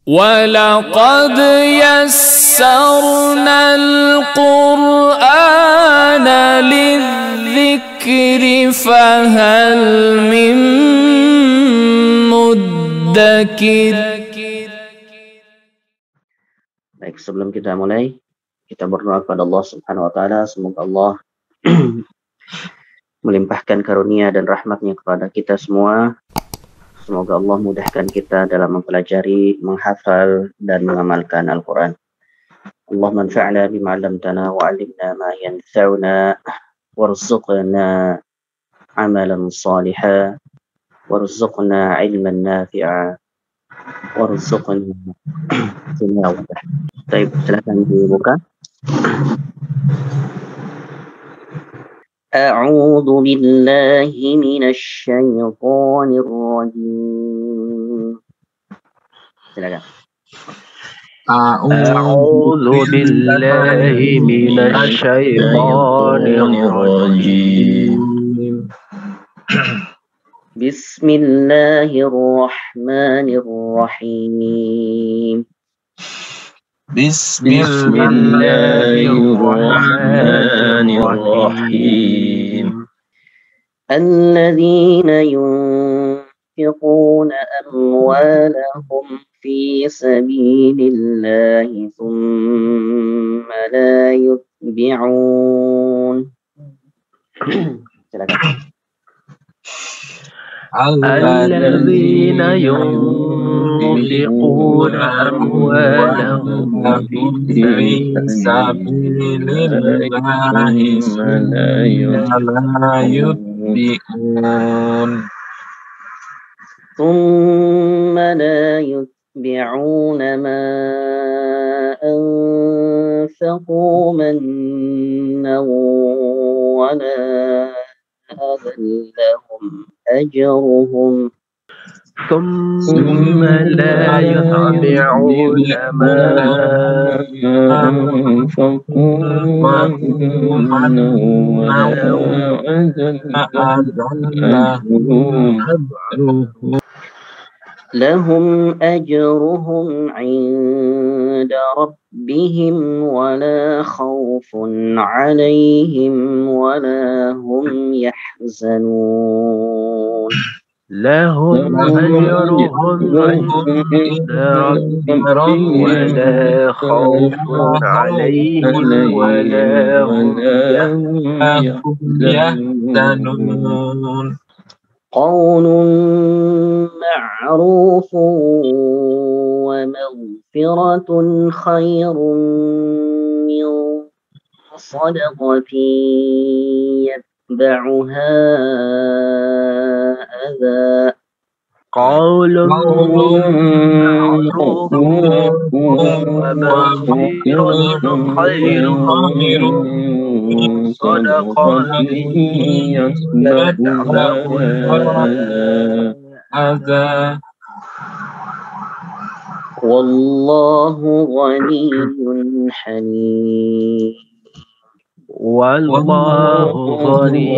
ولقد يسرنا القرآن للذكر فهل من مدكر. Baik, sebelum kita mulai, kita berdoa kepada Allah Subhanahu wa Ta'ala. Semoga Allah melimpahkan karunia dan rahmatnya kepada kita semua. Semoga Allah mudahkan kita dalam mempelajari, menghafal, dan mengamalkan Al-Quran. Allahumma anfa'na bima 'allamtana wa 'allimna ma yanfa'una warzuqna amalan salihan warzuqna ilman nafi'a warzuqna tilawah. Baik, silakan dibuka. أعوذ بالله من الشيطان الرجيم. silakan. أعوذ بالله من الشيطان الرجيم. بسم الله الرحمن الرحيم. بسم الله الرحمن الرحيم. الذين ينفقون أموالهم في سبيل الله ثم لا يتبعون. الذين ينفقون أموالهم في سبيل الله ثم لا يتبعون ما أنفقوا منا ولا أذى لهم أجرهم ثم لا يتبعون ما أنفقوا منا ولا أذى لهم أجرهم عند ربهم ولا خوف عليهم ولا هم يحزنون. لهم أجرهم عند ربهم ولا خوف عليهم ولا هم يحزنون. قول معروف ومغفرة خير من صدقة يتبعها أذى. قول معروف ومغفرة خير من صدقة يتبعها أذى. والله غني حليم. والله غني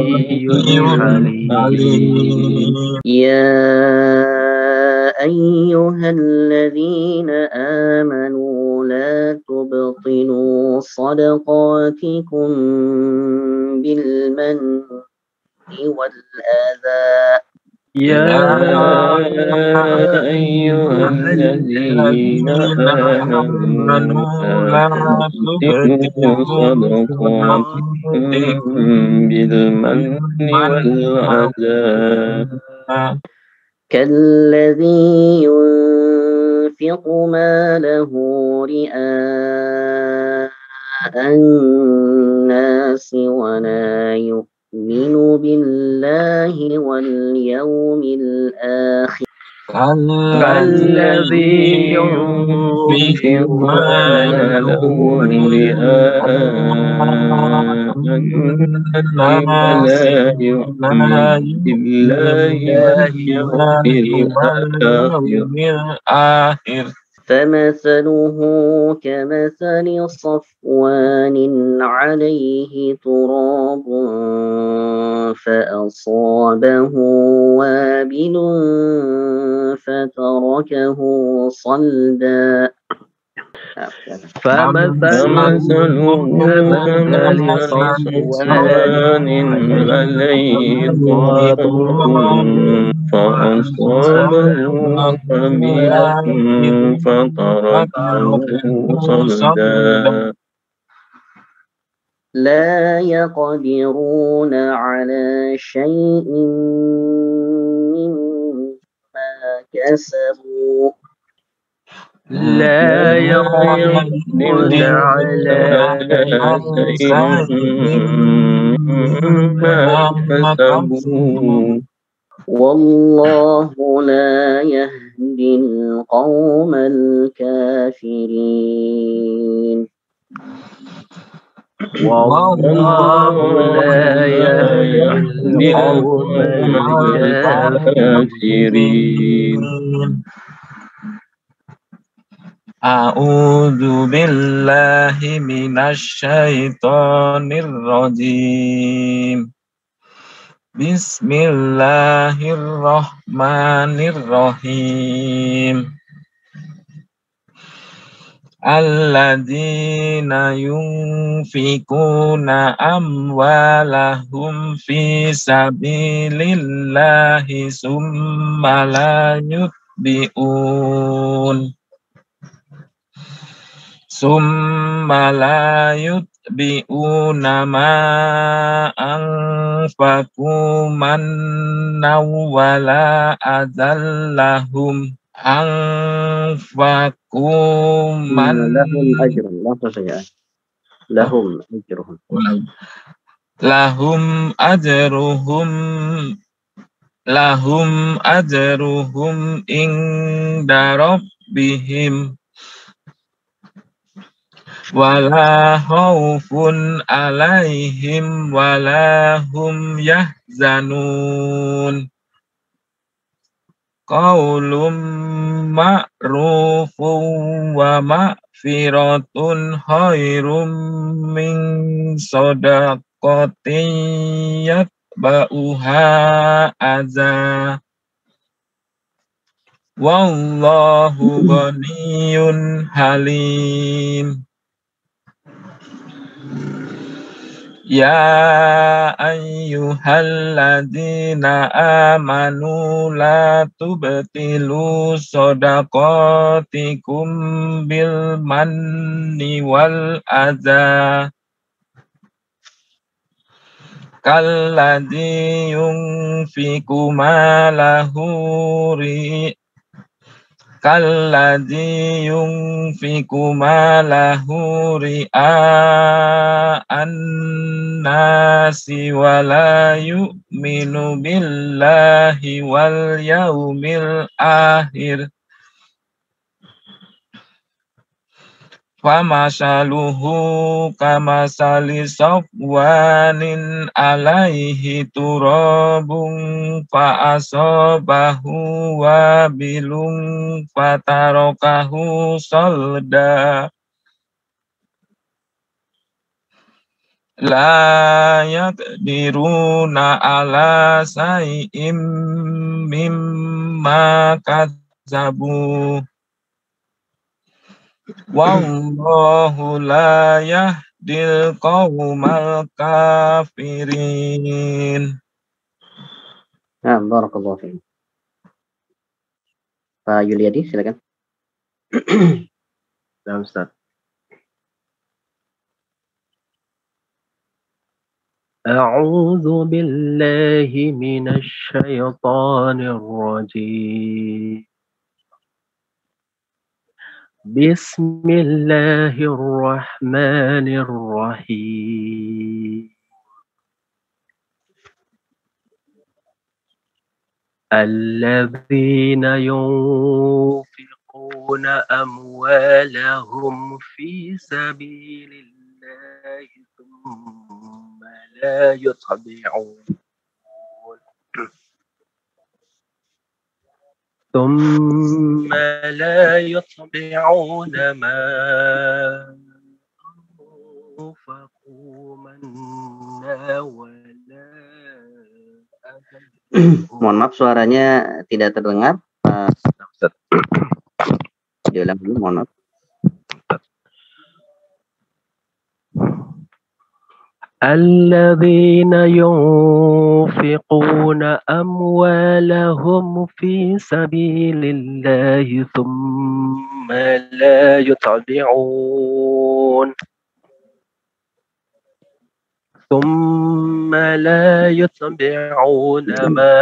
حليم. يا أيها الذين آمنوا لا تبطلوا صدقاتكم بالمن والأذى. يا أيها الذين آمنوا لا تبطلوا صدقاتكم بالمن والأذى كالذي ينفق ماله رئاء الناس ولا يؤمن بالله واليوم الآخر. كالذي ينفق ماله رئاء الناس ولا يؤمن بالله واليوم الآخر فمثله كمثل صفوان عليه تراب فأصابه وابل فتركه صلدا. فمثله فمثله كمثل كمثل صفوان صفوان عليه تراب فأصابه وبل فتركه صلدا. لا يقدرون على شيء مما كسبوا لا يقدرون على شيء مما كسبوا والله لا يهدي القوم الكافرين. والله لا يهدي القوم الكافرين. أعوذ بالله من الشيطان الرجيم. بسم الله الرحمن الرحيم. الذين ينفقون أموالهم في سبيل الله ثم لا يتبعون ما أنفقوا منا ولا أذى لهم لهم أجرهم عند ربهم ولا خوف عليهم ولا هم يحزنون. قول معروف ومغفرة خير من صدقة يتبعها أذى والله غني حليم. يا أيها الذين آمنوا لا تبطلوا صدقاتكم بالمن والأذى كالذي ينفق ماله رئاء الناس ولا يؤمن بالله واليوم الآخر فمثله كمثل صفوان عليه تراب فأصابه وابل فتركه صلدا. لا يقدرون على شيء مما كسبوا والله لا يهدي القوم الكافرين. Barakallahu fiikum. Pak Yuliadi, silakan. Ya, Ustaz. أعوذ بالله من الشيطان الرجيم. بسم الله الرحمن الرحيم. الذين ينفقون أموالهم في سبيل الله ثم لا يتبعون ثم لا يتبعون ما أنفقوا منا ولا أذى. Mohon maaf suaranya tidak terdengar. Diulang dulu, mohon maaf. الذين ينفقون أموالهم في سبيل الله ثم لا يتبعون ما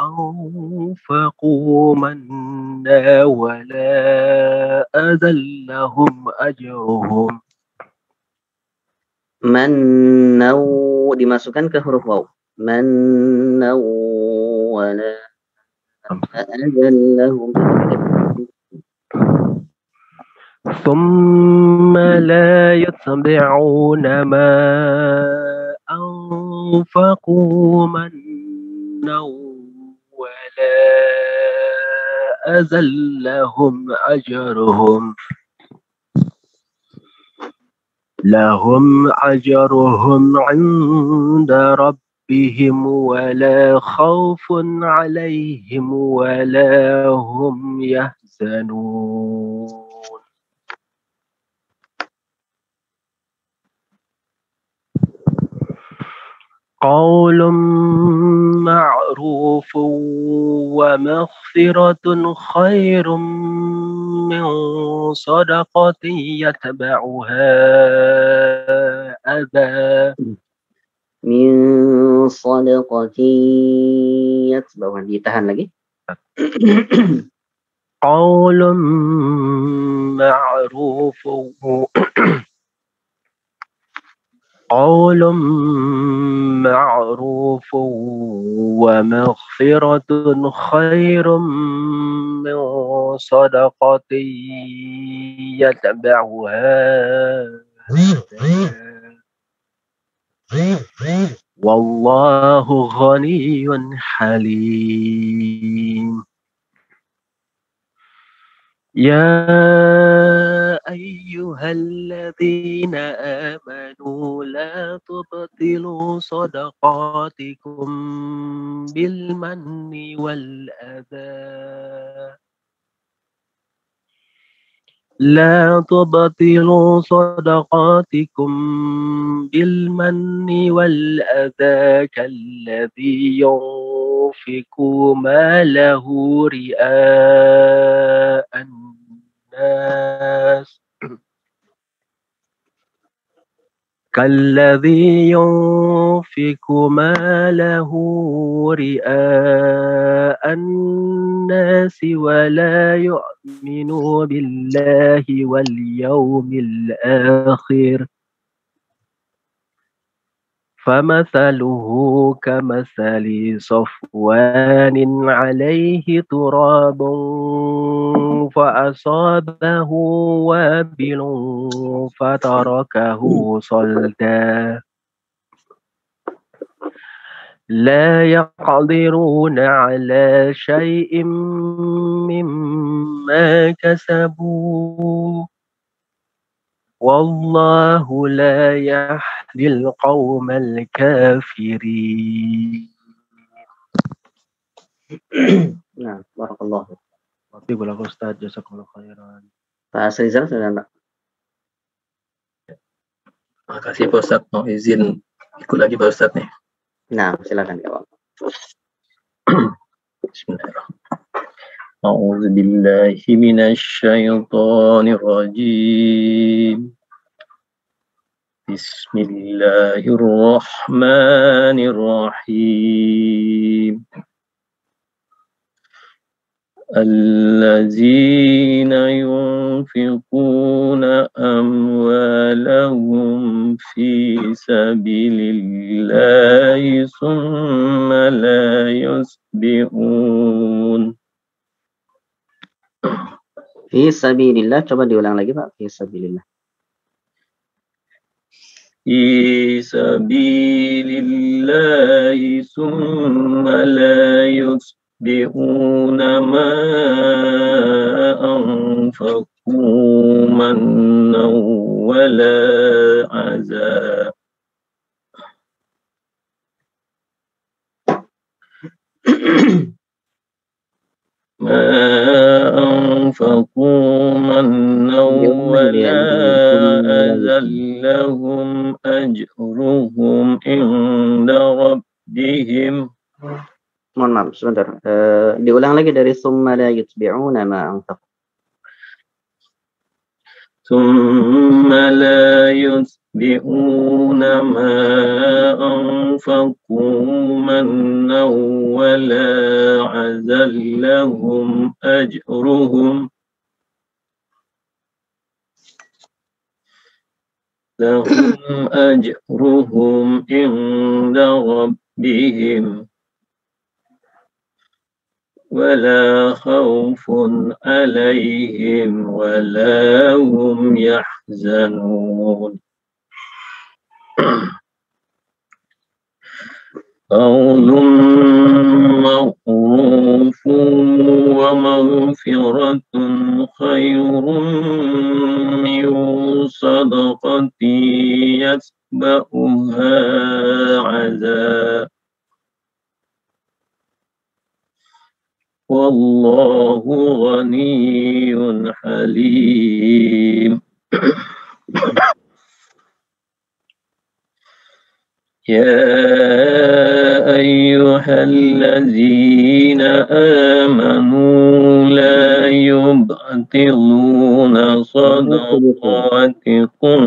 أنفقوا منا ولا أذى لهم أجرهم. Mannau dimasukkan ke huruf waw. Mannau wala ajallahum. ثم لا يتبعون ما أنفقوا منا ولا أذى لهم أجرهم عند ربهم ولا خوف عليهم ولا هم يحزنون. قول معروف ومغفرة خير من صدقة يتبعها أذى. Min sadaqati yatba'uha. Ditahan lagi. قول معروف ومغفرة خير من صدقة يتبعها والله غني حليم. يا أيها الذين آمنوا لا تبطلوا صدقاتكم بالمن والأذى كالذي ينفق ماله رئاء الناس ولا يؤمن بالله واليوم الآخر فمثله كمثل صفوان عليه تراب فأصابه وابل فتركه صلدا لا يقدرون على شيء مما كسبوا والله لا يهدي القوم الكافرين. Nah, barakallahu. Waalaikumsalam Ustaz, jazakallahu khairan. Pak Asrizal sudah enggak? Makasih Pak Ustaz, mau izin ikut lagi Pak Ustaz nih. Nah, silakan ya Pak. Bismillahirrahmanirrahim. A'udzu billahi minasyaitonir rajim. Bismillahirrahmanirrahim. الذين ينفقون أموالهم في سبيل الله ثم لا يتبعون. Fi sabilillah, coba diulang lagi Pak. Fi sabilillah. Fi sabilillah thumma la يتبعون ما أنفقوا منا ولا عذاب ما أنفقوا منا ولا أذى لهم أجرهم عند ربهم. Mohon maaf sebentar. Diulang lagi dari summa la yutbi'una ma anfaqu. ثم لا يتبعون ما أنفقوا منا ولا عذى لهم أجرهم عند ربهم ولا خوف عليهم ولا هم يحزنون. قول معروف ومغفرة خير من صدقة يتبعها عذاب والله غني حليم. يا أيها الذين آمنوا لا يبطلون صدقاتكم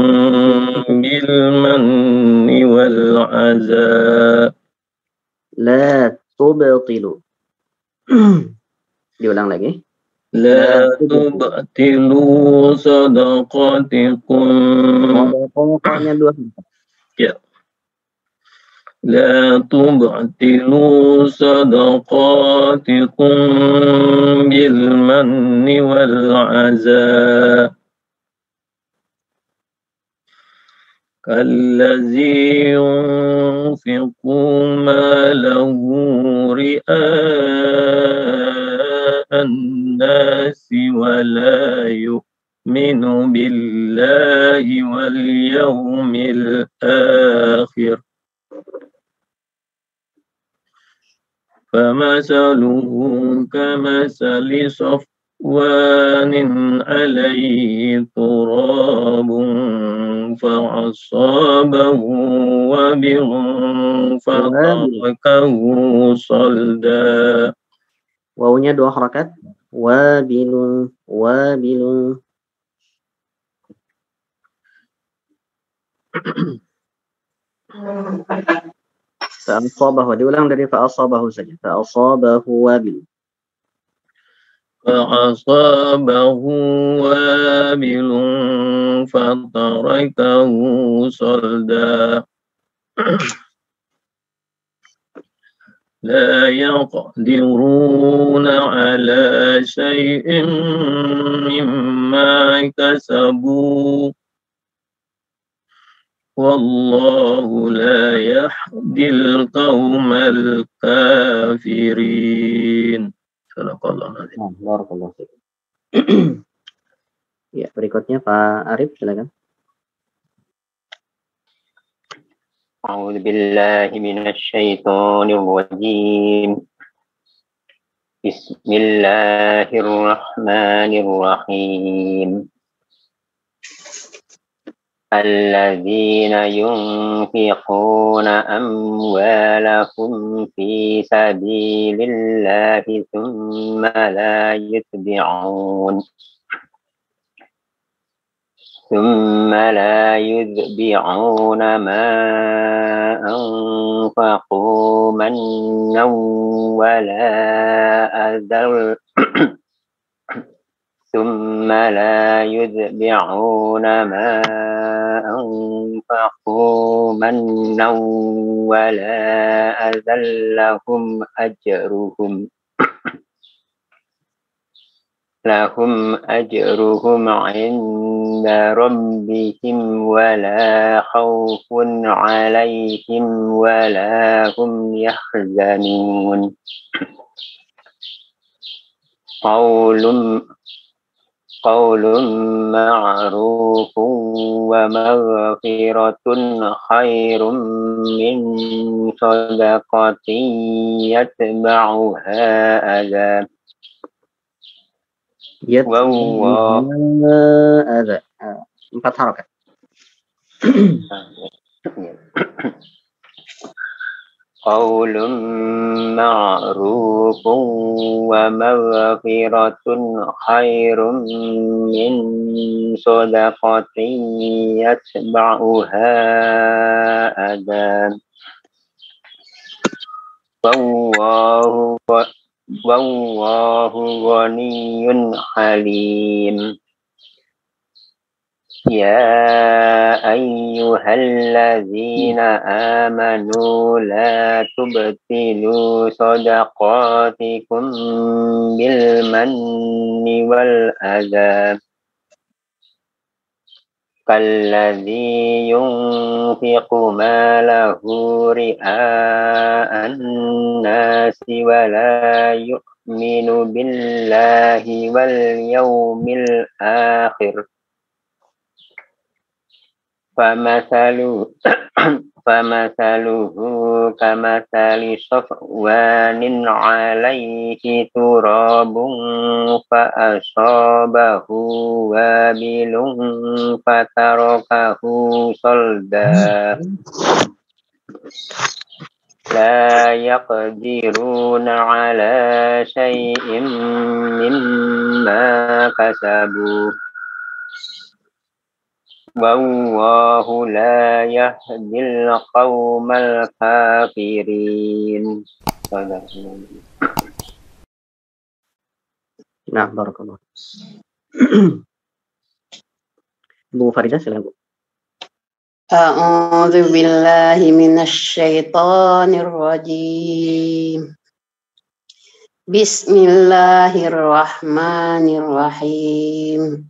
بالمن والعذاب. La tubtilu. Diulang lagi. لا تبطلوا صدقاتكم. Pokoknya dua. Ya. لا تبطلوا صدقاتكم بالمن والعذاب كالذي ينفق ماله رئاء الناس ولا يؤمن بالله واليوم الآخر فمثله كمثل صفوان عليه تراب فأصابه وبر فتركه صلدا. Wawunya dua harakat. Wabilun, wabilun. Fa'asabahu. Diulang dari fa'asabahu saja. Fa'asabahu wabil. فأصابه وابل فتركه صلدا لا يقدرون على شيء مما كسبوا والله لا يهدي القوم الكافرين. Barakallahu fiik. Ya, berikutnya Pak Arif, silakan. أعوذ بالله من الشيطان الرجيم بسم الله الرحمن الرحيم الذين ينفقون أموالهم في سبيل الله ثم لا يتبعون ما أنفقوا منا ولا أذى ثم لا يتبعون ما أنفقوا منا ولا أذى لهم أجرهم عند ربهم ولا خوف عليهم ولا هم يحزنون. قول معروف ومغفرة خير من صدقة يتبعها أذى Ada 4 harokat. قول معروف ومغفرة خير من صدقة يتبعها أذى والله غني حليم يا أيها الذين آمنوا لا تبطلوا صدقاتكم بالمن والأذى كالذي ينفق ماله رئاء الناس ولا يؤمن بالله واليوم الآخر فمثله كمثل صفوان عليه تراب فأصابه وابل فتركه صلدا لا يقدرون على شيء مما كسبوا والله لا يهدي القوم الكافرين. Nah, barakallah. Bu Farida, silakan Bu. A'udzu billahi minasy syaithanir rajim. Bismillahirrahmanirrahim.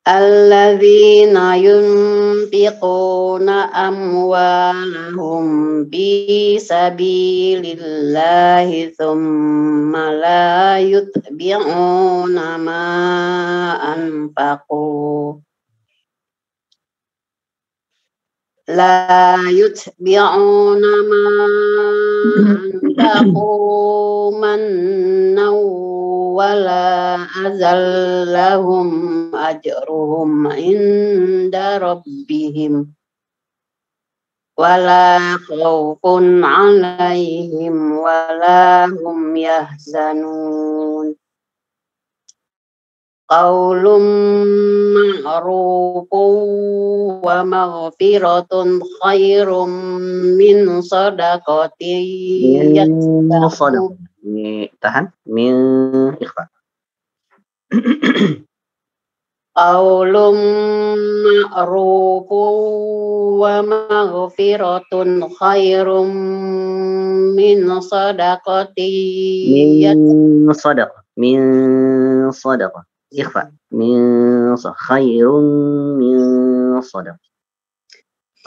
Alladzina yunfiquna amwalahum fi sabilillahi thumma la yutbi'una ma anfaqu mannaw wala azallahum ajruhum inda rabbihim wala khawfun alaihim wala hum yahzanun. Qaulun ma'rufun wa maghfiratun khairum min sadaqatin yatba'uha. Tahan. Min ikhfa. Qaulun ma'rufun wa maghfiratun khairum min sadaqatin yatba'uha. Min sadaqah. Ikhfa. Min khairun min sadaqah.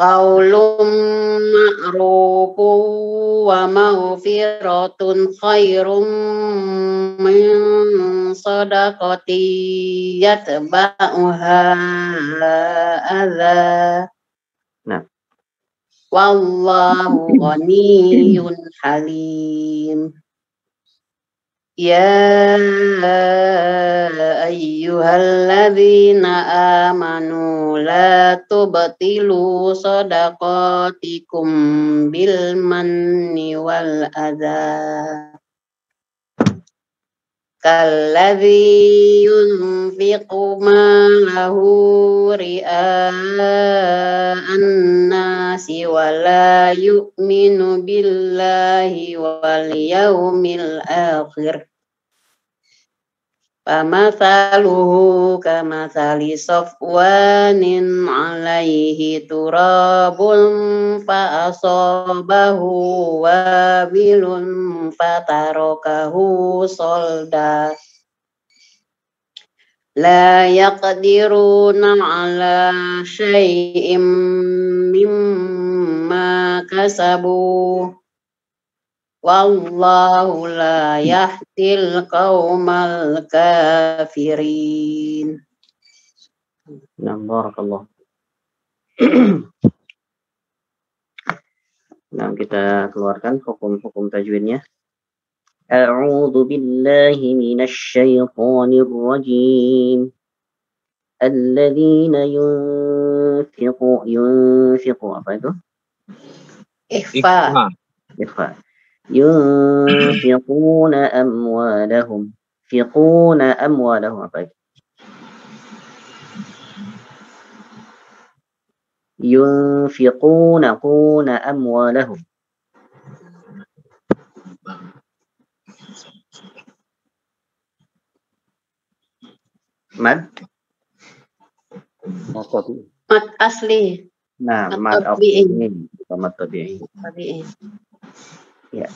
Qaulun ma'rufun wa maghfiratun khairum min sadaqatin yatba'uha adza. Nah. Wallahu ghaniyyun halim. Ya ayyuhalladzina amanu la tubtilu sadaqatikum bil manni wal adza kalladzi yunfiqu malahu ria'an nasi wa la yu'minu billahi wal yawmil akhir famathaluhu kamathali safwanin alaihi turabun fa asabahu wabilun fatarakahu solda la yaqdiruna ala syai'im mimma kasabu wallahu la yahdil qaumal kafirin. Nah, barakallah. Nah, kita keluarkan hukum-hukum tajwidnya. A'udzu billahi minasy syaithanir rajim. Alladzina yunfiqu apa itu? Ikhfa. Ikhfa. Yunfiquna amwalahum. Fiquna amwalahum apa itu? Yunfiquna amwalahum. Mad Mad asli. Nah, Mad mad tabi'i. ini mad tabi'i. Tabi'i. Ya.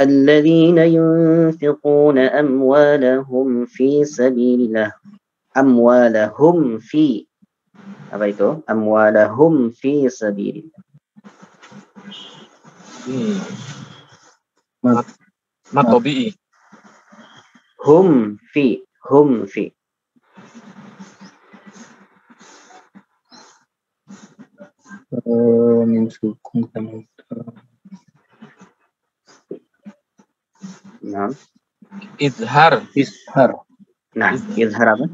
الذين ينفقون أموالهم في سبيل الله. أموالهم في apa itu? Amwalahum fi sabilillah. Mad tabi'i. Hum fi. Min sukun kamu. Nah, Izhar. nah, izhar apa?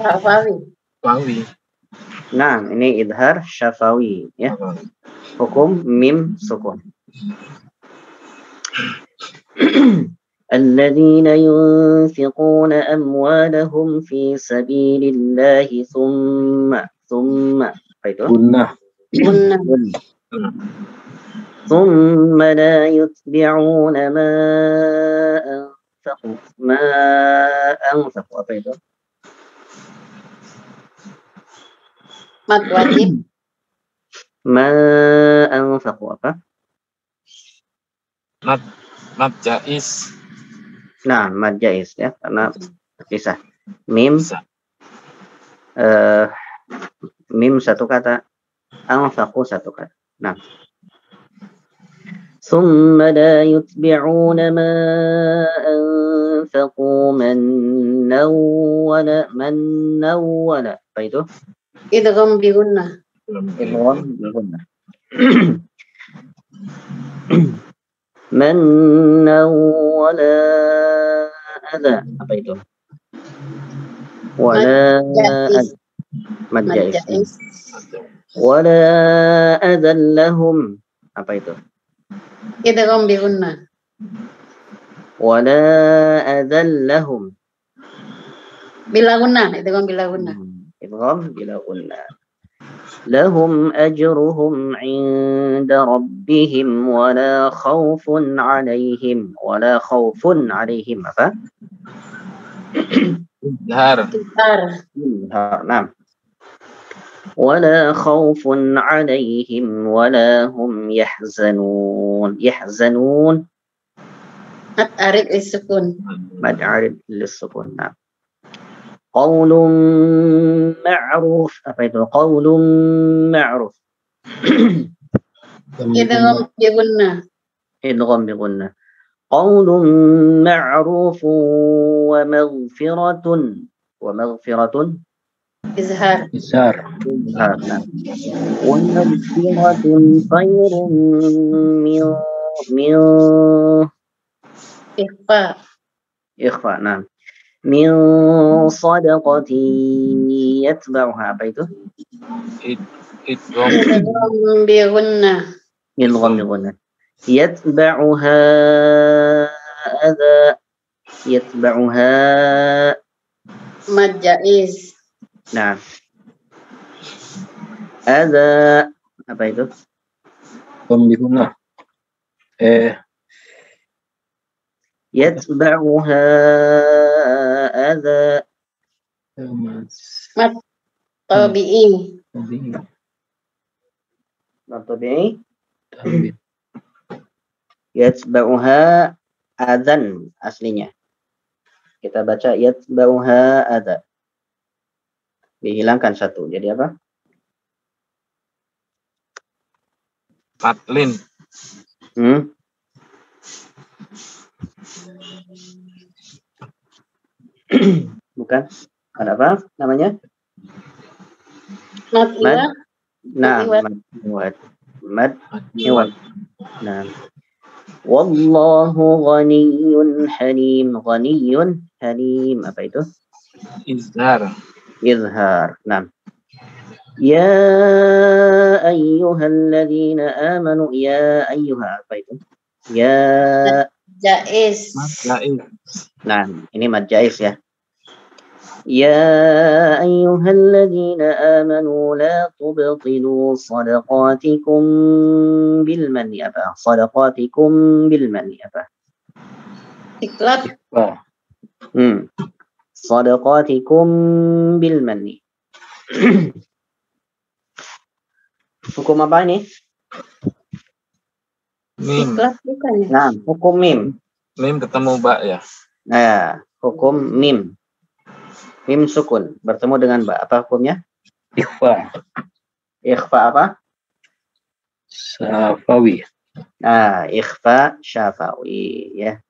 Syafawi. Nah, ini izhar syafawi ya. Hukum mim sukun. الذين ينفقون أموالهم في سبيل الله ثم apa itu? Gunnah. ثم لا يتبعون ما أنفقوا apa itu? Mad wajib. ما أنفقوا apa? Mad jaiz. Nah, mad jaiz ya, karena terpisah. Mim mim satu kata, anfaqu satu kata. Nah. ثم لا يتبعون ما أنفقوا منا ولا apa itu? Idgham bi gunnah. منا ولا أذى apa itu? ولا mad jaiz. ولا أذى لهم apa itu? Idgham bi gunnah. ولا أذى لهم Bila gunnah, idgham bila gunnah. إدغام بلا قلنا لهم أجرهم عند ربهم ولا خوف عليهم apa? Izhar. نعم ولا خوف عليهم ولا هم يحزنون Mad arid lisukun. مد عارض للسكون نعم قول معروف apa itu? قول معروف Idgham bi gunnah. إدغام بغنة قول معروف ومغفرة Izhar. نعم ومغفرة خير من إخفاء نعم من صدقة يتبعها apa itu? Idgham. Idgham bi gunnah. إدغام بغنة يتبعها Mad jaiz. Nah, ada apa itu? Yatba'uha ada Mad tabi'i. tabi'i yatba'uha adzan aslinya. Kita baca yatba'uha ada. Dihilangkan satu. Jadi apa? Matlin. Bukan. Ada apa namanya? Mad iwad. Nah, mad iwad. Mad iwad. Nah. Wallahu ghaniyyun halim. Ghaniyyun halim. Apa itu? Izhar. Izhar. Nah. Ya ayyuhalladzina amanu. Ya ayyuha. Apa itu? Ya. Jaiz. Jaiz. Nah, ini mad jaiz ya. Ya ayyuhalladzina amanu la tubtilu sadaqatikum bil manni apa? Sadaqatikum bil manni apa? Iklab. Sadaqatikum bil manni. Hukum apa ini? Mim. Iklab bukan ya? Nah, hukum mim. Mim ketemu ba ya. Nah, hukum mim. Mim sukun bertemu dengan ba. Apa hukumnya? Ikhfa. Ikhfa apa? Syafawi. Nah, ikhfa syafawi ya.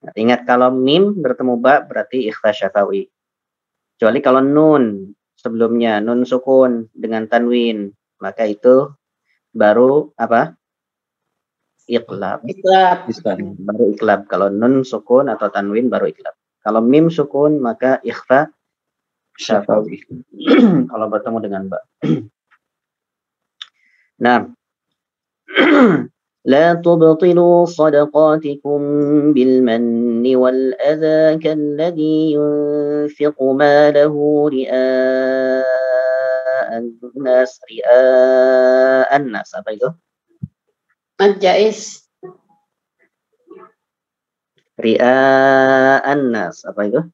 Nah, ingat kalau mim bertemu ba berarti ikhfa syafawi. Kecuali kalau nun sebelumnya nun sukun dengan tanwin, maka itu baru apa? Iqlab. Iklab. Baru iqlab. Kalau nun sukun atau tanwin baru iqlab. Kalau mim sukun maka ikhfa syafawi. Kalau bertemu dengan ba. Nah. لا تبطلوا صدقاتكم بالمن والأذى كالذي ينفق ماله رئاء الناس apa itu? Mad jaiz. Ria'an nas apa itu?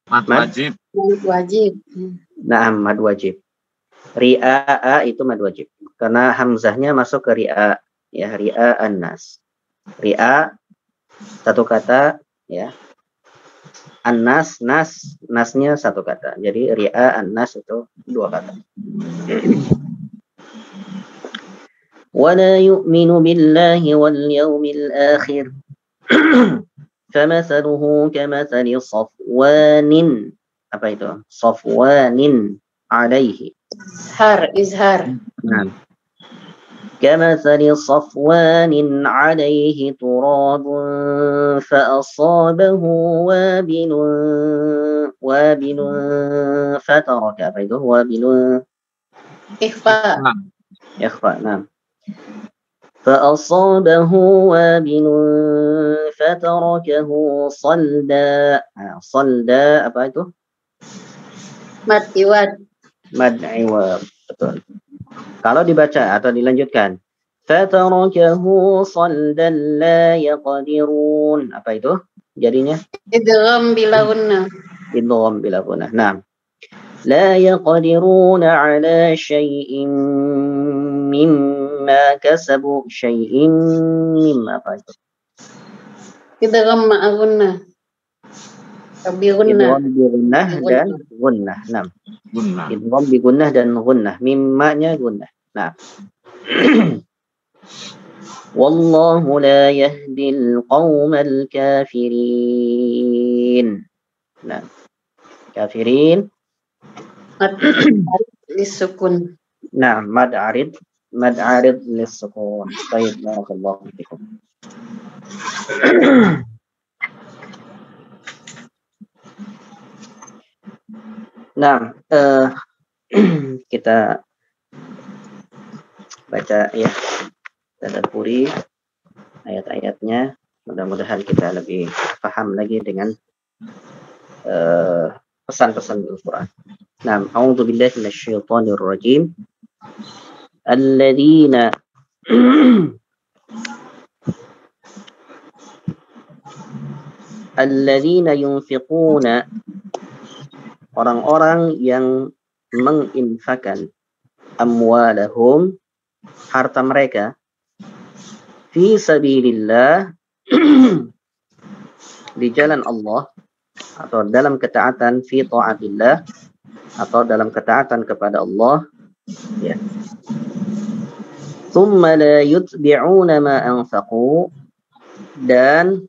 Mad wajib. Mad wajib. Nah, mad wajib. Ri'a itu mad wajib karena hamzahnya masuk ke ri'a ya, ria'an nas. Ri'a satu kata ya. An-nas nasnya satu kata. Jadi ria'an nas itu dua kata. ولا يؤمن بالله واليوم الآخر فمثله كمثل صفوان apa itu? Safwanin alaihi. Izhar. Nah. كمثل صفوان عليه تراب فأصابه وابل فترك apa itu? وابل Ikhfa. إخفاء. نعم. فأصابه وابل فتركه صلدا. صلدا apa itu? Mad iwad. Mad iwad. Betul. Kalau dibaca atau dilanjutkan, fatarakahu saldan la yaqdirun. Apa itu? Jadinya Idgham bila gunnah. idgham bila gunnah. Nah. La yaqdiruna ala syai'in mimma kasabu. Syai'in mimma apa itu? Idgham ma'a gunnah. Bi gunnah. Idgham bi gunnah dan gunnah. Nah. Gunnah. Idgham bi gunnah dan gunnah. Mimmanya gunnah. Nah. Wallahu la yahdil qaumal kafirin. Nah. Kafirin. Mad lisukun. Nah, mad arid lis-sukun. Baik, barakallahu fikum. Nah, kita baca ya, tadabburi ayat-ayatnya. Mudah-mudahan kita lebih paham lagi dengan pesan-pesan Al-Quran. Nah, a'udzu billahi minasyaitonir rajim. Alladzina yunfiquna, orang-orang yang menginfakkan amwalahum, harta mereka, fi sabilillah, di jalan Allah, atau dalam ketaatan fi ta'atillah, atau dalam ketaatan kepada Allah, ya. Tsumma la yutbi'una ma anfaqu, dan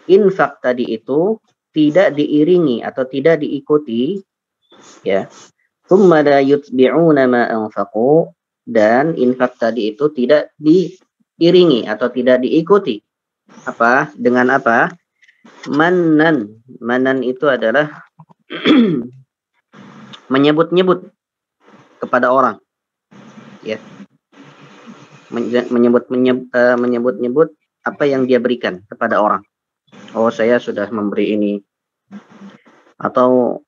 infak tadi itu tidak diiringi atau tidak diikuti, ya. Tsumma la yutbi'una ma anfaqu, dan infak tadi itu tidak diiringi atau tidak diikuti apa dengan apa? Manan. Manan itu adalah menyebut-nyebut kepada orang, ya. Menyebut-nyebut apa yang dia berikan kepada orang. Oh, saya sudah memberi ini. Atau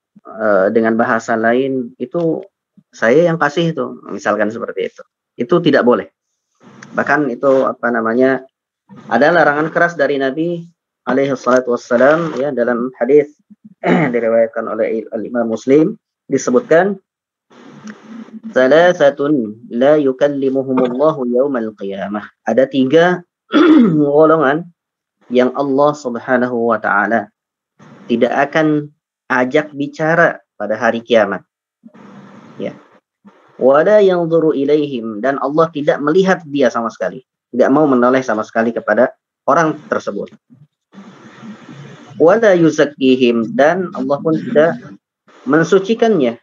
dengan bahasa lain itu saya yang kasih itu, misalkan seperti itu. Itu tidak boleh. Bahkan itu apa namanya? Ada larangan keras dari Nabi alaihi salatu wassalam, ya, dalam hadis diriwayatkan oleh Imam Muslim, disebutkan salasatun la yukallimuhumullahu yaumal qiyamah. Ada 3 golongan yang Allah Subhanahu wa taala tidak akan ajak bicara pada hari kiamat. Ya. Wala yanzuru ilaihim, dan Allah tidak melihat dia sama sekali. Tidak mau menoleh sama sekali kepada orang tersebut. Wala yuzakkihim, dan Allah pun tidak mensucikannya.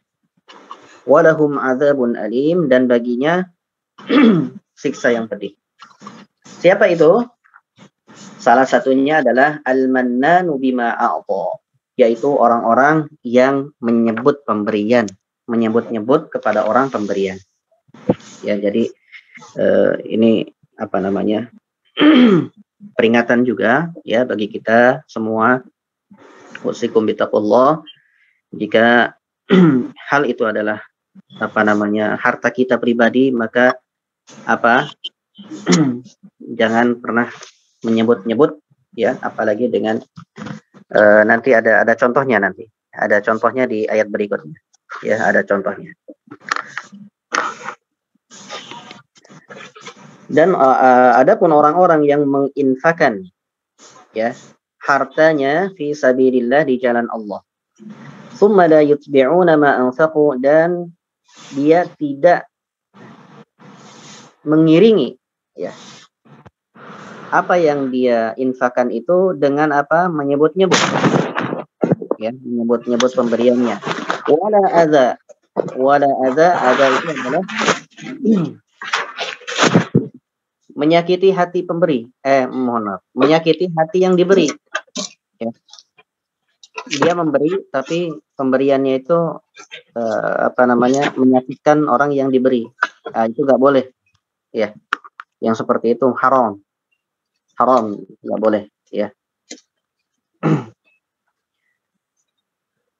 Walahum adzabun alim, dan baginya siksa yang pedih. Siapa itu? Salah satunya adalah al-mannanu bima a'ta, yaitu orang-orang yang menyebut pemberian, menyebut-nyebut kepada orang pemberian. Ya, jadi ini apa namanya? Peringatan juga, ya, bagi kita semua. Usikum bitaqullah. Jika hal itu adalah apa namanya, harta kita pribadi, maka apa? Jangan pernah menyebut-nyebut, ya, apalagi dengan nanti ada contohnya, nanti ada contohnya di ayat berikutnya, ya, ada contohnya. Dan adapun orang-orang yang menginfakkan, ya, hartanya fi sabilillah, di jalan Allah, tsumma la yutbi'una ma anfaqu, dan dia tidak mengiringi, ya, apa yang dia infakkan itu dengan apa? Menyebut-nyebut, ya, menyebut-nyebut pemberiannya. Wala adza, adza itu adalah menyakiti hati pemberi. Mohon maaf, menyakiti hati yang diberi. Ya. Dia memberi, tapi pemberiannya itu apa namanya, menyakitkan orang yang diberi. Itu nggak boleh. Ya, yang seperti itu haram, nggak boleh. Ya.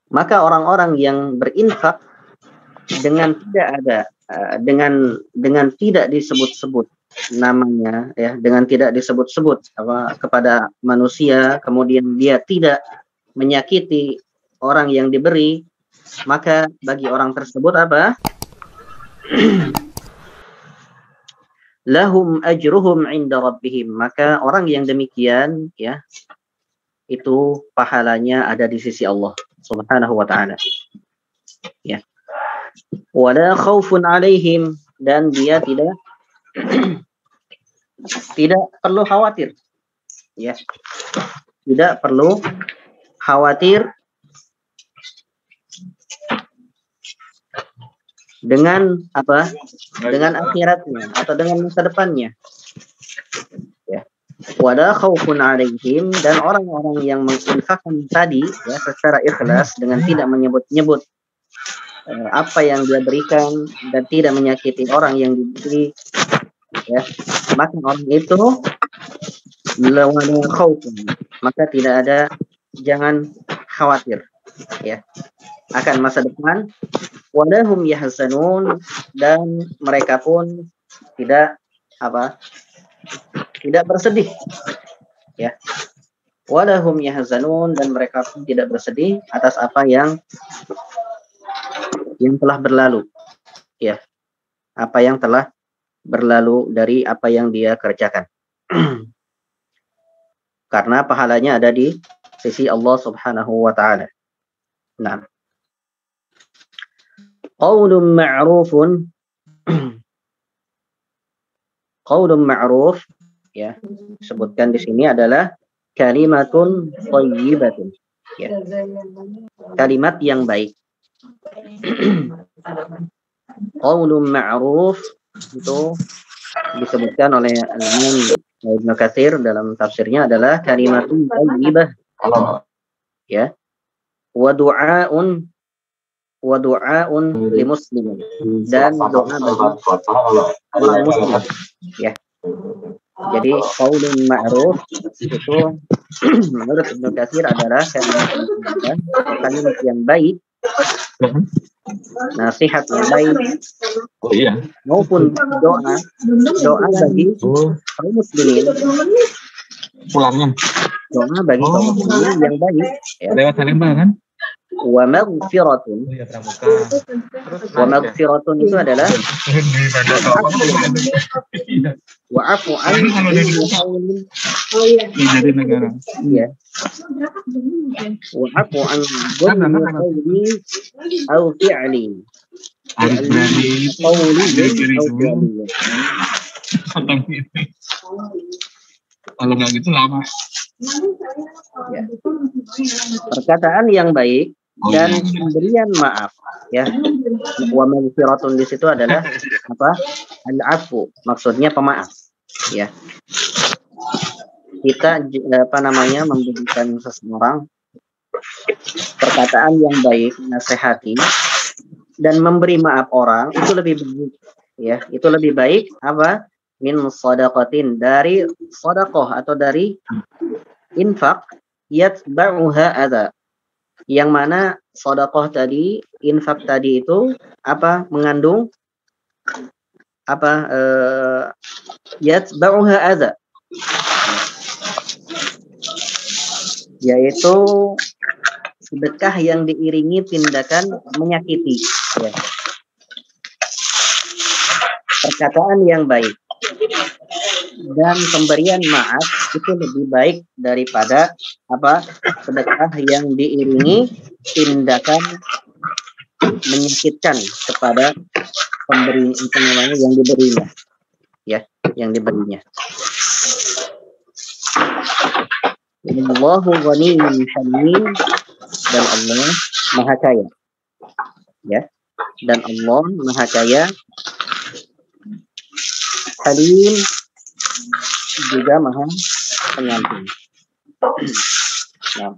Maka orang-orang yang berinfak dengan tidak ada, dengan tidak disebut-sebut namanya, ya, dengan tidak disebut-sebut apa kepada manusia, kemudian dia tidak menyakiti orang yang diberi, maka bagi orang tersebut apa? Lahum ajruhum 'inda rabbihim, maka orang yang demikian, ya, itu pahalanya ada di sisi Allah Subhanahu wa taala. Ya. Wala khaufun 'alaihim, dan dia tidak perlu khawatir, ya, tidak perlu khawatir dengan apa? Dengan akhiratnya atau dengan masa depannya. Ya. Wala khaufun 'alaihim, dan orang-orang yang menginfakkan tadi, ya, secara ikhlas dengan tidak menyebut-nyebut apa yang dia berikan dan tidak menyakiti orang yang diberi, ya, maka orang itu lawan khaufun, maka tidak ada, jangan khawatir, ya, akan masa depan. Walahum yahzanun, dan mereka pun tidak apa? Tidak bersedih, ya. Walahum yahzanun, dan mereka pun tidak bersedih atas apa yang telah berlalu, ya, apa yang telah berlalu dari apa yang dia kerjakan. karena pahalanya ada di sisi Allah Subhanahu wa taala. Nah, qaulun ma'rufun qaulun ma'ruf ya, sebutkan di sini adalah kalimatun thayyibatun ya, kalimat yang baik. Qaulun ma'ruf itu disebutkan oleh Imam Ibnu Katsir dalam tafsirnya adalah kalimatun thayyibah ya, wa du'aun li muslimin, dan doa bagi orang muslim ya. Jadi qaulun ma'ruf itu menurut Ibnu Katsir adalah kalimat yang baik, nasihat yang baik, maupun doa bagi kaum muslimin, doa bagi kaum muslimin yang baik ya. Lewat Salemba kan? Wa maghfiratun itu adalah wa'afu an Jadi negara. ya, wa'afu an qawli au fi'li Harus berani qawli diri au dulu. fi'li. Kalau nggak gitu lama. Ya. Perkataan yang baik dan pemberian maaf ya. Wa maghfiratun di situ adalah apa? Al-afu, maksudnya pemaaf ya. Kita memberikan seseorang perkataan yang baik, nasihati dan memberi maaf orang itu lebih baik ya. Itu lebih baik apa? Min shadaqatin, dari sedekah atau dari infak yatba'uha adza, yang mana sedekah tadi, infak tadi itu apa? Mengandung apa? Yatba'uha adza, yaitu sedekah yang diiringi tindakan menyakiti ya. Perkataan yang baik dan pemberian maaf itu lebih baik daripada apa? Sedekah yang diiringi tindakan menyakitkan kepada pemberi, yang diberinya ya, yang diberinya. Allahu ghaniyyun hamid, dan Allah Maha Kaya ya, dan Allah Maha Kaya, Halim juga Maha Pengampun. Nah.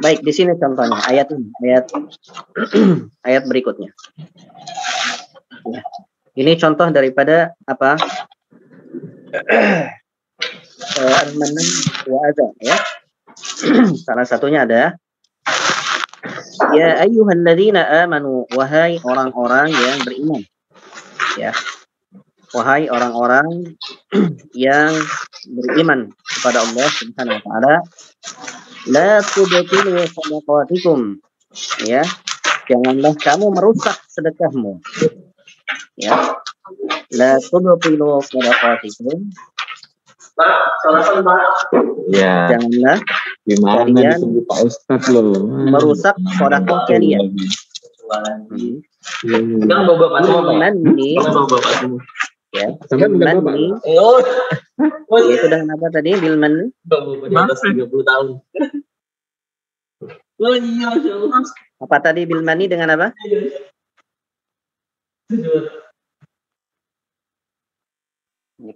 Baik, di sini contohnya ayat ini, ayat berikutnya. Ya. Ini contoh daripada apa? Al-Manan wa Adza ya. Salah satunya ada ya ayyuhalladzina amanu, wahai orang-orang yang beriman. Ya. Wahai orang-orang yang beriman kepada Allah Subhanahu wa taala, la tubtilu shadaqatikum ya, janganlah kamu merusak sedekahmu ya. La tubtilu shadaqatikum, Ya. janganlah Gimana kalian disebut Pak Ustadz loh. merusak sedekah kalian. Bilmanni ya, bilmanni yaitu dengan apa tadi? Bilmanni 30 tahun. apa tadi? Bilmanni dengan apa?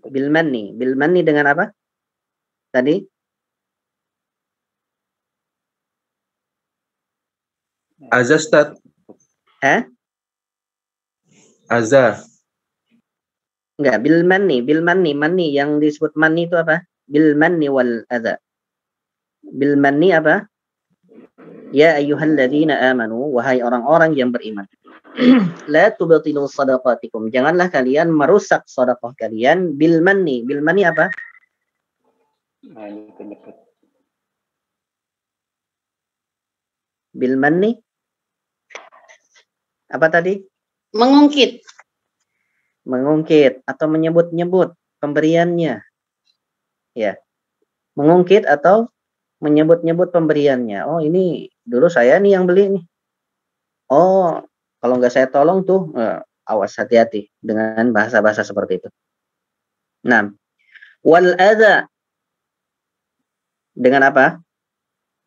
Bilmanni dengan apa tadi? Azastat. Azza. Enggak, bilmanni yang disebut manni itu apa? Bilmanni wal adza. Bilmanni apa? Ya ayyuhalladzina amanu, wahai orang-orang yang beriman. La tubtilu shadaqatikum, janganlah kalian merusak sedekah kalian bilmanni. Bilmanni apa? Bilmanni apa tadi? Mengungkit atau menyebut-nyebut pemberiannya Ya, mengungkit atau menyebut-nyebut pemberiannya. Oh, ini dulu saya nih yang beli nih. Oh, kalau nggak saya tolong tuh, awas, hati-hati dengan bahasa-bahasa seperti itu. Nah, wal adza, dengan apa?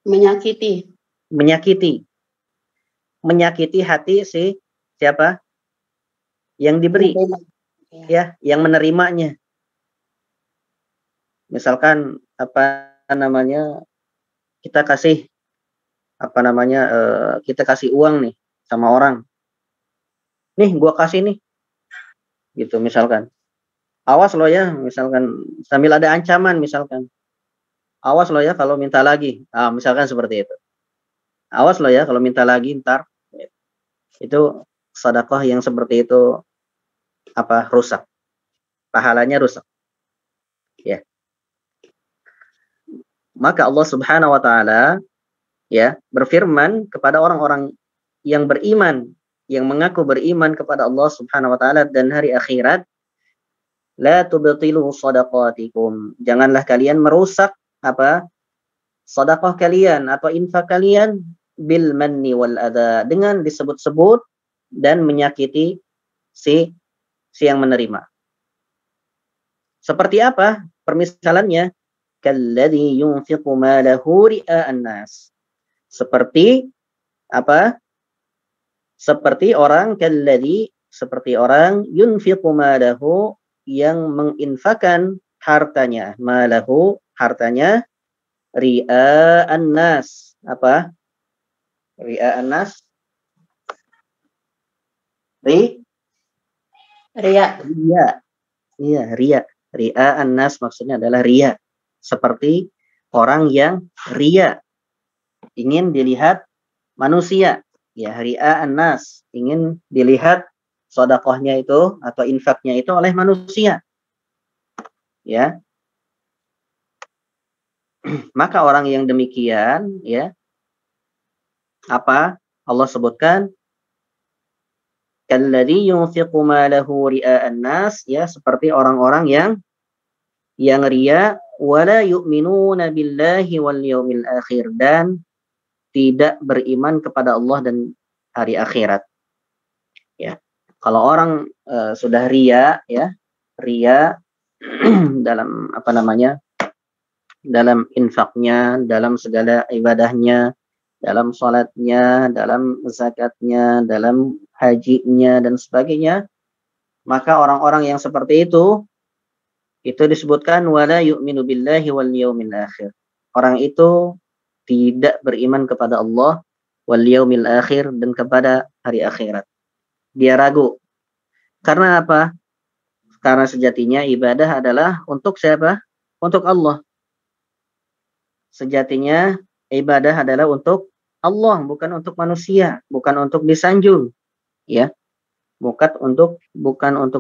Menyakiti. Menyakiti. Menyakiti hati si siapa? Yang diberi, ya, yang menerimanya. Misalkan apa namanya, kita kasih apa namanya, kita kasih uang nih sama orang. Nih, gua kasih nih. Gitu misalkan. Awas lo ya, misalkan sambil ada ancaman misalkan. Awas lo ya kalau minta lagi. Ah, misalkan seperti itu. Awas lo ya kalau minta lagi ntar. Itu sedekah yang seperti itu apa, rusak. Pahalanya rusak. Ya. Maka Allah Subhanahu wa taala ya berfirman kepada orang-orang yang beriman, yang mengaku beriman kepada Allah Subhanahu wa taala dan hari akhirat, la tubtilu shadaqatikum. Janganlah kalian merusak apa? Sedekah kalian atau infak kalian bil manni wal adza, dengan disebut-sebut dan menyakiti si yang menerima. Seperti apa permisalannya? Kalladzi yunfiqu malahu ria'an nas. Seperti apa? Seperti orang seperti orang yunfiqu malahu, yang menginfakkan hartanya, malahu, hartanya, ria'an nas. Apa? Ria'an nas? Ria. Iya, ria. Ria'an nas maksudnya adalah ria. Seperti orang yang ria, ingin dilihat manusia. Ya, ria'an nas, ingin dilihat sedekahnya itu atau infaknya itu oleh manusia. Ya. Maka orang yang demikian, ya, apa Allah sebutkan, kalladzi yunfiqu malahu ria'an nas, ya, seperti orang-orang yang ria, wala yu'minuna billahi wal yaumil akhir, dan tidak beriman kepada Allah dan hari akhirat. Ya. Kalau orang sudah ria, ya, ria dalam apa namanya? Dalam infaknya, dalam segala ibadahnya, dalam salatnya, dalam zakatnya, dalam hajinya dan sebagainya, maka orang-orang yang seperti itu disebutkan wala yu'minu billahi wal yaumil akhir. Orang itu tidak beriman kepada Allah wal yaumil akhir, dan kepada hari akhirat. Dia ragu. Karena apa? Karena sejatinya ibadah adalah untuk siapa? Untuk Allah. Sejatinya ibadah adalah untuk Allah, bukan untuk manusia, bukan untuk disanjung. Ya. Bukan untuk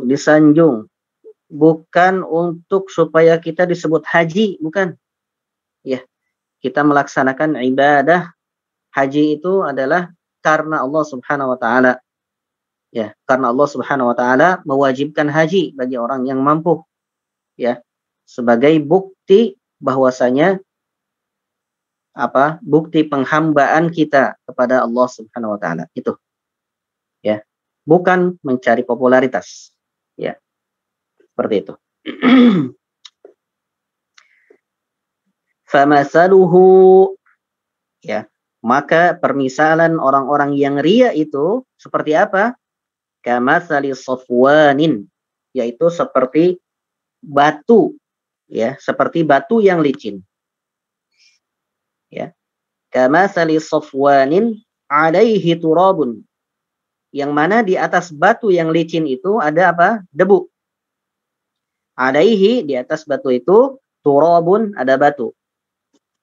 disanjung. Bukan untuk supaya kita disebut haji, bukan. Ya. Kita melaksanakan ibadah haji itu adalah karena Allah Subhanahu wa taala. Ya, karena Allah Subhanahu wa taala mewajibkan haji bagi orang yang mampu. Ya, sebagai bukti bahwasanya apa? Bukti penghambaan kita kepada Allah Subhanahu wa taala. Itu. Ya. Bukan mencari popularitas. Ya. Seperti itu. Famasaluhu, ya, maka permisalan orang-orang yang ria itu seperti apa? Kamatsali safwanin, yaitu seperti batu, ya, seperti batu yang licin. Ya. Kamatsali safwanin alaihi turabun, yang mana di atas batu yang licin itu ada apa? Debu. Alaihi, di atas batu itu, turabun, ada batu.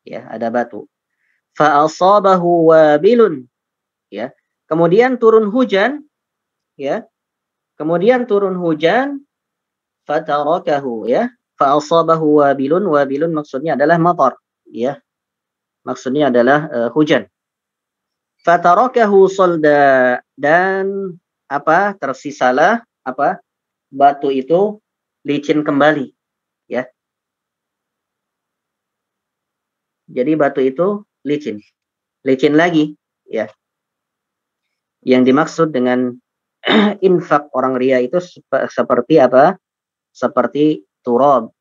Ya, ada batu. Fa asabahu wabilun, ya. Kemudian turun hujan, ya. Kemudian turun hujan, fatarakahu, ya. Fa asabahu wabilun, wabilun maksudnya adalah matar, ya. Maksudnya adalah hujan. Fatarakahu solda, dan apa? Tersisalah apa? Batu itu licin kembali, ya. Jadi batu itu licin. Licin lagi, ya. Yang dimaksud dengan infak orang ria itu seperti apa? Seperti turab,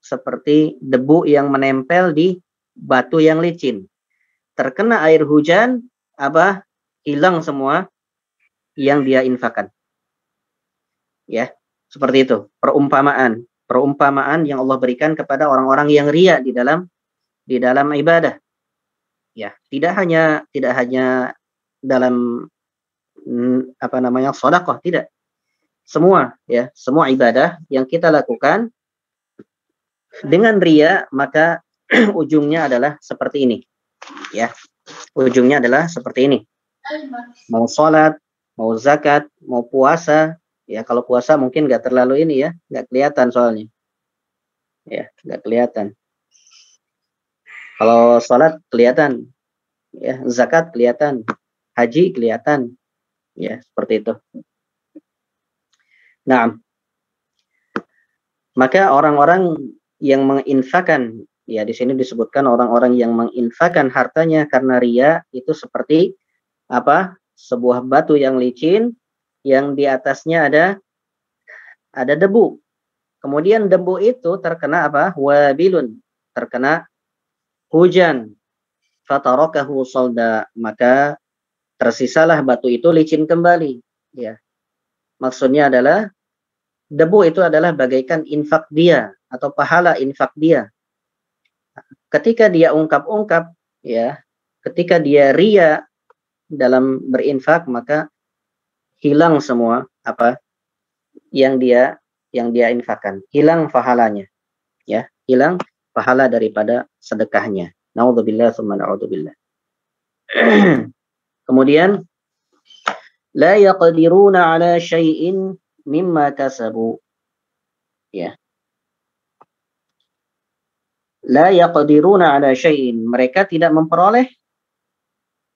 seperti debu yang menempel di batu yang licin. Terkena air hujan, apa? Hilang semua yang dia infakkan. Ya, seperti itu. Perumpamaan yang Allah berikan kepada orang-orang yang ria di dalam ibadah. Ya, tidak hanya dalam sedekah, tidak. Semua ibadah yang kita lakukan dengan ria, maka ujungnya adalah seperti ini. Ya. Ujungnya adalah seperti ini. Mau sholat, mau zakat, mau puasa, ya kalau puasa mungkin nggak terlalu ini ya, nggak kelihatan soalnya. Ya, nggak kelihatan. Kalau sholat kelihatan, ya, zakat kelihatan, haji kelihatan, ya seperti itu. Nah, maka orang-orang yang menginfakkan, ya di sini disebutkan orang-orang yang menginfakkan hartanya karena ria itu seperti apa? Sebuah batu yang licin yang di atasnya ada debu. Kemudian debu itu terkena apa? Wabilun, terkena hujan. Fatarakahu salda, maka tersisalah batu itu licin kembali. Ya. Maksudnya adalah debu itu adalah bagaikan infak dia atau pahala infak dia. Ketika dia ungkap-ungkap, ya, ketika dia ria dalam berinfak, maka hilang semua apa yang dia infakkan, hilang pahalanya, ya, hilang pahala daripada sedekahnya. Naudzubillah tsumma naudzubillah. Kemudian la yaqdiruna ala syai'in mimma kasabu. Ya. La yaqdiruna ala syai'in, mereka tidak memperoleh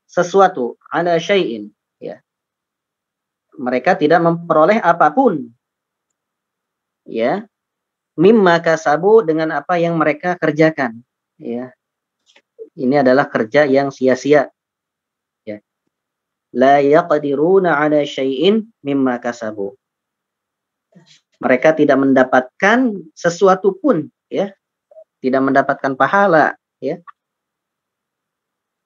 sesuatu, ala syai'in, ya. Mereka tidak memperoleh apapun, ya, mimma kasabu, dengan apa yang mereka kerjakan, ya. Ini adalah kerja yang sia-sia, ya. La yaqdiruna ala syai'in mimma kasabu. Mereka tidak mendapatkan sesuatu pun, ya. Tidak mendapatkan pahala, ya.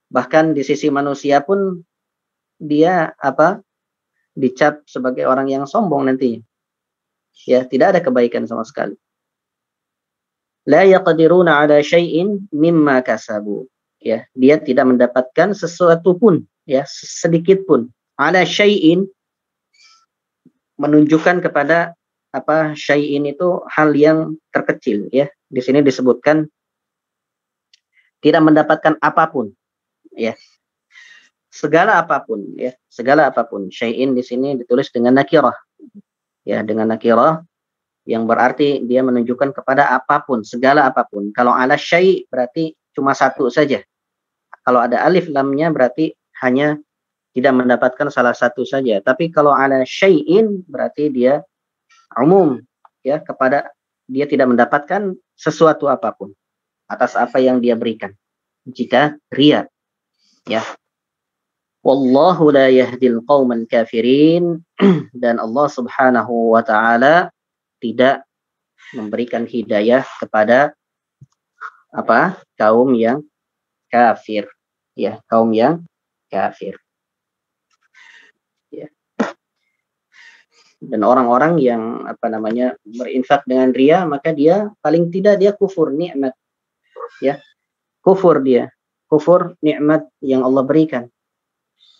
Bahkan di sisi manusia pun dia apa? Dicap sebagai orang yang sombong nantinya. Ya, tidak ada kebaikan sama sekali. La yaqdiruna ala syai'in mimma kasabu. Ya, dia tidak mendapatkan sesuatu pun, ya, sedikit pun. Ala syai'in menunjukkan kepada apa? Syai'in itu hal yang terkecil, ya. Di sini disebutkan tidak mendapatkan apapun, ya. Segala apapun, ya, segala apapun. Syai'in di sini ditulis dengan nakirah, ya, dengan nakirah yang berarti dia menunjukkan kepada apapun, segala apapun. Kalau ala syai' berarti cuma satu saja. Kalau ada alif lamnya berarti hanya tidak mendapatkan salah satu saja. Tapi kalau ala syai'in berarti dia umum, ya, kepada dia tidak mendapatkan sesuatu apapun atas apa yang dia berikan. Jika ria, ya. Wallahu la yahdil qauman kafirin, dan Allah Subhanahu wa taala tidak memberikan hidayah kepada apa? Kaum yang kafir, ya, kaum yang kafir. Ya. Dan orang-orang yang apa namanya berinfak dengan ria, maka dia paling tidak dia kufur nikmat, ya. Kufur dia, kufur nikmat yang Allah berikan.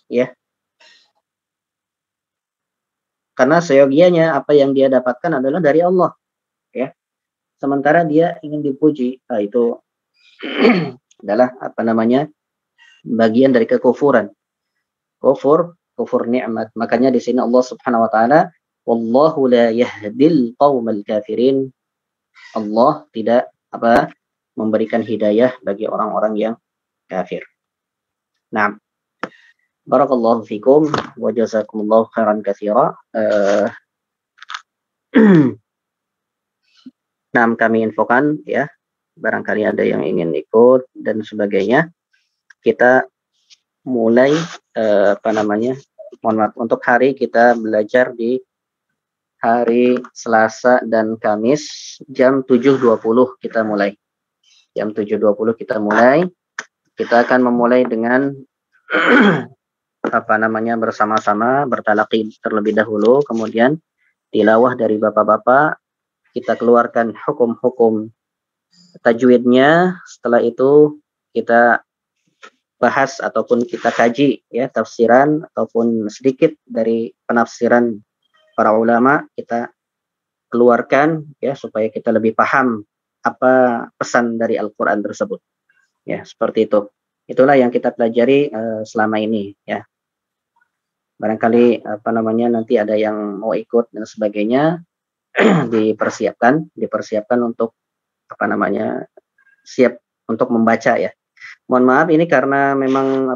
Ya, karena seyogianya apa yang dia dapatkan adalah dari Allah, ya. Sementara dia ingin dipuji, itu adalah apa namanya bagian dari kekufuran, kufur nikmat. Makanya di sini Allah Subhanahu wa taala, wallahu la yahdil qaumal kafirin, Allah tidak apa memberikan hidayah bagi orang-orang yang kafir. Nah, barakallahu fikum wa jazakumullahu khairan katsira. Nah, kami infokan, ya, barangkali ada yang ingin ikut dan sebagainya. Kita mulai mohon maaf, untuk hari kita belajar di hari Selasa dan Kamis jam 7.20 kita mulai. Jam 7.20 kita mulai. Kita akan memulai dengan bersama-sama bertalaqi terlebih dahulu, kemudian tilawah dari bapak-bapak, kita keluarkan hukum-hukum tajwidnya. Setelah itu kita bahas ataupun kita kaji ya tafsiran ataupun sedikit dari penafsiran para ulama, kita keluarkan ya supaya kita lebih paham apa pesan dari Al-Qur'an tersebut. Ya, seperti itu. Itulah yang kita pelajari selama ini ya. Barangkali nanti ada yang mau ikut dan sebagainya dipersiapkan untuk siap untuk membaca ya. Mohon maaf ini karena memang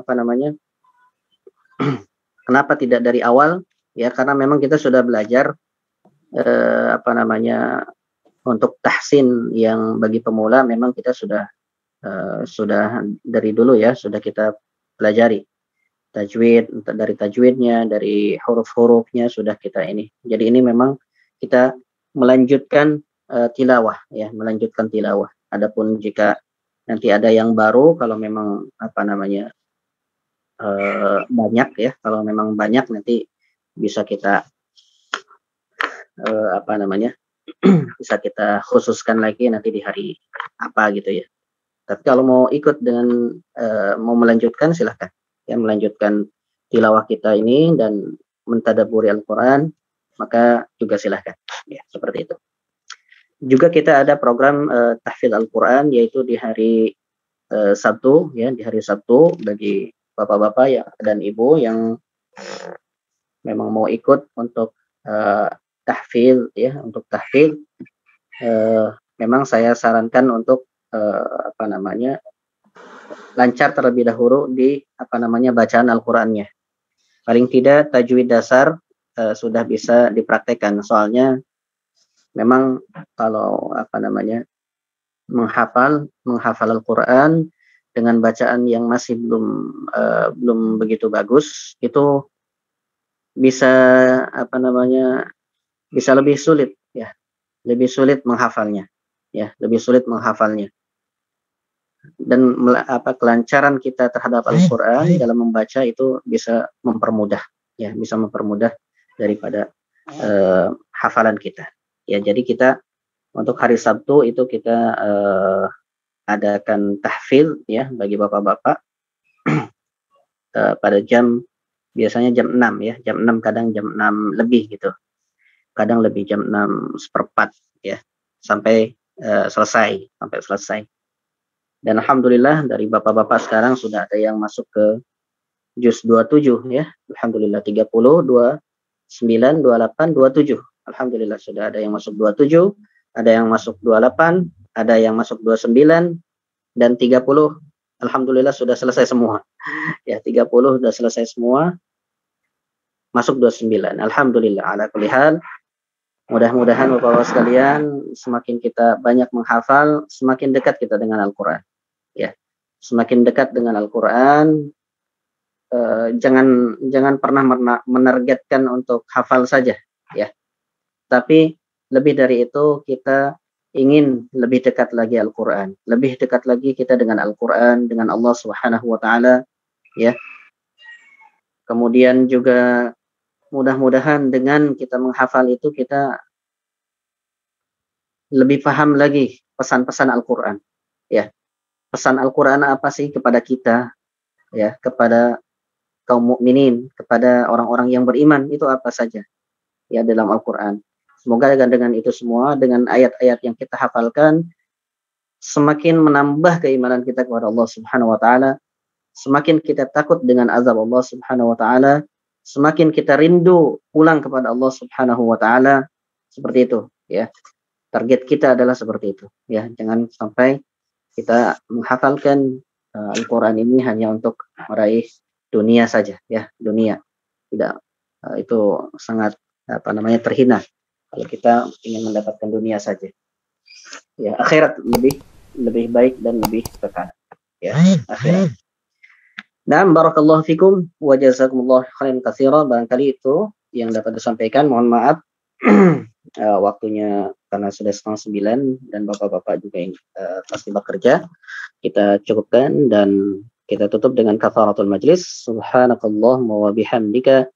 kenapa tidak dari awal ya, karena memang kita sudah belajar untuk tahsin yang bagi pemula memang kita sudah dari dulu ya, sudah kita pelajari tajwid, dari tajwidnya, dari huruf-hurufnya sudah kita ini. Jadi ini memang kita melanjutkan tilawah ya, melanjutkan tilawah. Adapun jika nanti ada yang baru, kalau memang banyak ya, kalau memang banyak nanti bisa kita bisa kita khususkan lagi nanti di hari apa gitu ya. Tapi kalau mau ikut dengan mau melanjutkan silahkan ya, melanjutkan tilawah kita ini dan mentadaburi Al-Quran, maka juga silahkan ya, seperti itu. Juga kita ada program tahfidz Al-Quran, yaitu di hari Sabtu ya, di hari Sabtu bagi bapak-bapak ya dan ibu yang memang mau ikut untuk tahfidz ya, untuk tahfidz memang saya sarankan untuk lancar terlebih dahulu di bacaan Al-Qur'annya. Paling tidak tajwid dasar sudah bisa dipraktekkan, soalnya memang kalau menghafal Al-Qur'an dengan bacaan yang masih belum begitu bagus, itu bisa bisa lebih sulit ya, lebih sulit menghafalnya ya, lebih sulit menghafalnya. Dan kelancaran kita terhadap Al-Qur'an dalam membaca itu bisa mempermudah ya, bisa mempermudah daripada hafalan kita ya. Jadi kita untuk hari Sabtu itu kita adakan tahfidz ya bagi bapak-bapak pada biasanya jam 6 ya, jam 6, kadang jam 6 lebih gitu, kadang lebih jam 6:15 ya, sampai selesai. Dan alhamdulillah dari bapak-bapak sekarang sudah ada yang masuk ke juz 27 ya. Alhamdulillah 30, 29, 28, 27. Alhamdulillah sudah ada yang masuk 27, ada yang masuk 28, ada yang masuk 29 dan 30. Alhamdulillah sudah selesai semua. Ya, 30 sudah selesai semua. Masuk 29. Alhamdulillah ala kulli hal. Mudah-mudahan Bapak-bapak sekalian, semakin kita banyak menghafal, semakin dekat kita dengan Al-Qur'an. Ya, semakin dekat dengan Al-Qur'an. Jangan pernah menargetkan untuk hafal saja, ya. Tapi lebih dari itu kita ingin lebih dekat lagi Al-Qur'an, lebih dekat lagi kita dengan Al-Qur'an, dengan Allah Subhanahu wa taala, ya. Kemudian juga mudah-mudahan dengan kita menghafal itu kita lebih paham lagi pesan-pesan Al-Qur'an, ya. Pesan Al-Qur'an apa sih kepada kita, ya, kepada kaum mukminin, kepada orang-orang yang beriman, itu apa saja ya dalam Al-Qur'an. Semoga dengan itu semua, dengan ayat-ayat yang kita hafalkan, semakin menambah keimanan kita kepada Allah Subhanahu wa taala, semakin kita takut dengan azab Allah Subhanahu wa taala, semakin kita rindu pulang kepada Allah Subhanahu wa taala. Seperti itu ya. Target kita adalah seperti itu ya. Jangan sampai kita menghafalkan Al-Qur'an ini hanya untuk meraih dunia saja ya, dunia. Tidak, itu sangat terhina kalau kita ingin mendapatkan dunia saja. Ya, akhirat lebih baik dan lebih kekal. Ya, akhirat. Nah, barakallahu fikum wa jazakumullah khairan katsiran. Barangkali itu yang dapat disampaikan. Mohon maaf waktunya karena sudah 8:30 dan bapak-bapak juga yang pasti bekerja. Kita cukupkan dan kita tutup dengan kafaratul majlis. Subhanakallahumma wa bihamdika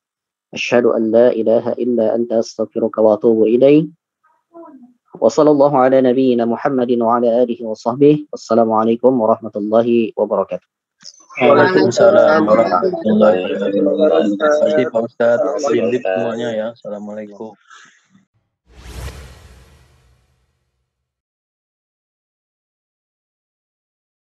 asyhadu an la ilaha illa anta astaghfiruka wa atubu ilaik. Wa sallallahu ala nabiyyina Muhammadin wa ala alihi wa sahbihi. Wassalamualaikum warahmatullahi wabarakatuh. Waalaikumsalam warahmatullahi wabarakatuh. Terima kasih Pak Ustadz. Semuanya ya. Assalamualaikum.